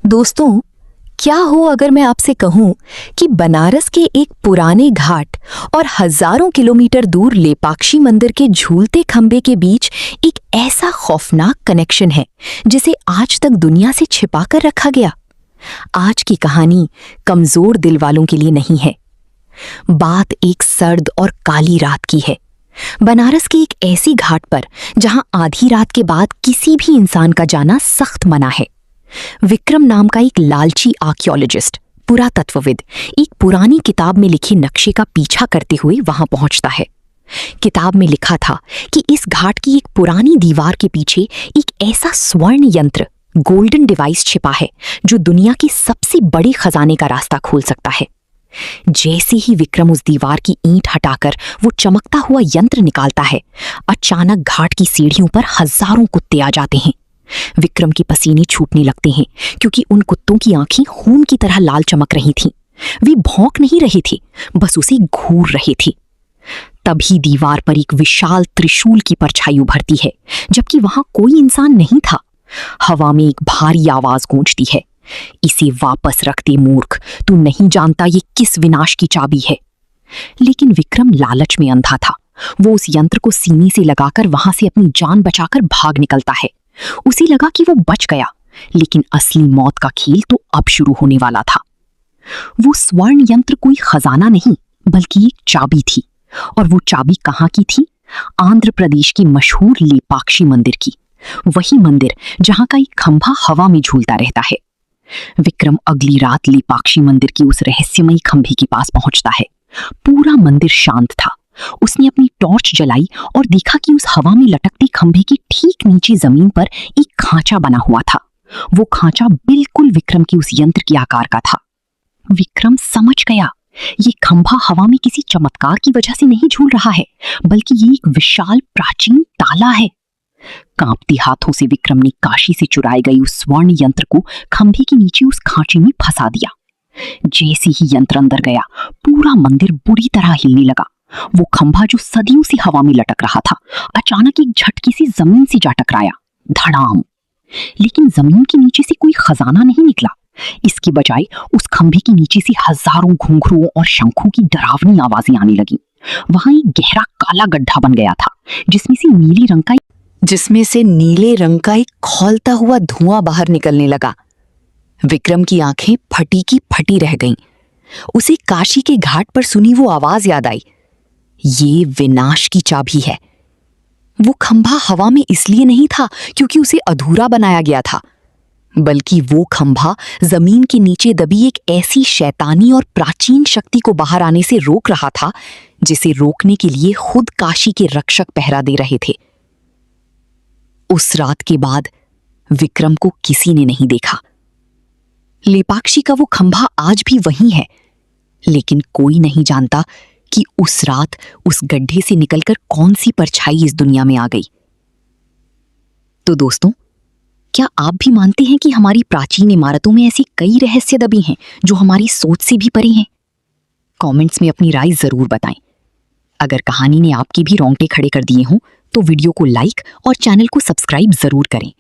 दोस्तों, क्या हो अगर मैं आपसे कहूं कि बनारस के एक पुराने घाट और हजारों किलोमीटर दूर लेपाक्षी मंदिर के झूलते खंबे के बीच एक ऐसा खौफनाक कनेक्शन है जिसे आज तक दुनिया से छिपा कर रखा गया। आज की कहानी कमजोर दिल वालों के लिए नहीं है। बात एक सर्द और काली रात की है। बनारस की एक ऐसी घाट पर जहां आधी रात के बाद किसी भी इंसान का जाना सख्त मना है। विक्रम नाम का एक लालची आर्कियोलॉजिस्ट, पुरातत्वविद, एक पुरानी किताब में लिखे नक्शे का पीछा करते हुए वहां पहुंचता है। किताब में लिखा था कि इस घाट की एक पुरानी दीवार के पीछे एक ऐसा स्वर्ण यंत्र, गोल्डन डिवाइस छिपा है जो दुनिया के सबसे बड़े खजाने का रास्ता खोल सकता है। जैसे ही विक्रम उस दीवार की ईंट हटाकर वो चमकता हुआ यंत्र निकालता है, अचानक घाट की सीढ़ियों पर हजारों कुत्ते आ जाते हैं। विक्रम के पसीने छूटने लगते हैं क्योंकि उन कुत्तों की आंखें खून की तरह लाल चमक रही थीं। वे भौंक नहीं रहे थे, बस उसे घूर रहे थे। तभी दीवार पर एक विशाल त्रिशूल की परछाई उभरती है, जबकि वहां कोई इंसान नहीं था। हवा में एक भारी आवाज गूंजती है, इसे वापस रख दे मूर्ख, तू नहीं जानता ये किस विनाश की चाबी है। लेकिन विक्रम लालच में अंधा था। वो उस यंत्र को सीने से लगाकर वहां से अपनी जान बचाकर भाग निकलता है। उसे लगा कि वो बच गया, लेकिन असली मौत का खेल तो अब शुरू होने वाला था। वो स्वर्ण यंत्र कोई खजाना नहीं बल्कि एक चाबी थी, और वो चाबी कहाँ की थी? आंध्र प्रदेश की मशहूर लेपाक्षी मंदिर की। वही मंदिर जहां का एक खंभा हवा में झूलता रहता है। विक्रम अगली रात लेपाक्षी मंदिर की उस रहस्यमयी खंभे के पास पहुंचता है। पूरा मंदिर शांत था। उसने अपनी टॉर्च जलाई और देखा कि उस हवा में लटकते खंभे के ठीक नीचे जमीन पर एक खांचा बना हुआ था। वो खांचा बिल्कुल विक्रम के उस यंत्र के आकार का था। विक्रम समझ गया, ये खंभा हवा में किसी चमत्कार की वजह से नहीं झूल रहा है, बल्कि ये एक विशाल प्राचीन ताला है। कांपते हाथों से विक्रम ने काशी से चुराए गए उस स्वर्ण यंत्र को खंभे के नीचे उस खांचे में फंसा दिया। जैसे ही यंत्र अंदर गया, पूरा मंदिर बुरी तरह हिलने लगा। वो खंभा जो सदियों से हवा में लटक रहा था, अचानक एक झटके से जमीन से जा टकराया, धड़ाम। लेकिन जमीन के नीचे से कोई खजाना नहीं निकला। इसके बजाय उस खंभे के नीचे से हजारों घुंघरुओं और शंखों की डरावनी आवाजें आने लगीं। वहां एक गहरा काला गड्ढा बन गया था, जिसमें से नीले रंग का एक खौलता हुआ धुआं बाहर निकलने लगा। विक्रम की आंखें फटी की फटी रह गईं। उसे काशी के घाट पर सुनी वो आवाज याद आई, ये विनाश की चाबी है। वो खंभा हवा में इसलिए नहीं था क्योंकि उसे अधूरा बनाया गया था, बल्कि वो खंभा जमीन के नीचे दबी एक ऐसी शैतानी और प्राचीन शक्ति को बाहर आने से रोक रहा था, जिसे रोकने के लिए खुद काशी के रक्षक पहरा दे रहे थे। उस रात के बाद विक्रम को किसी ने नहीं देखा। लेपाक्षी का वो खंभा आज भी वहीं है, लेकिन कोई नहीं जानता कि उस रात उस गड्ढे से निकलकर कौन सी परछाई इस दुनिया में आ गई। तो दोस्तों, क्या आप भी मानते हैं कि हमारी प्राचीन इमारतों में ऐसी कई रहस्य दबे हैं जो हमारी सोच से भी परे हैं? कमेंट्स में अपनी राय जरूर बताएं। अगर कहानी ने आपके भी रोंगटे खड़े कर दिए हों तो वीडियो को लाइक और चैनल को सब्सक्राइब जरूर करें।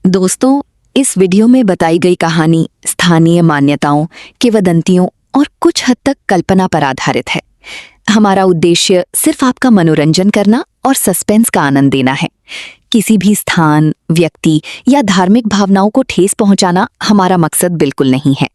दोस्तों, इस वीडियो में बताई गई कहानी स्थानीय मान्यताओं, किंवदंतियों और कुछ हद तक कल्पना पर आधारित है। हमारा उद्देश्य सिर्फ आपका मनोरंजन करना और सस्पेंस का आनंद देना है। किसी भी स्थान, व्यक्ति या धार्मिक भावनाओं को ठेस पहुंचाना हमारा मकसद बिल्कुल नहीं है।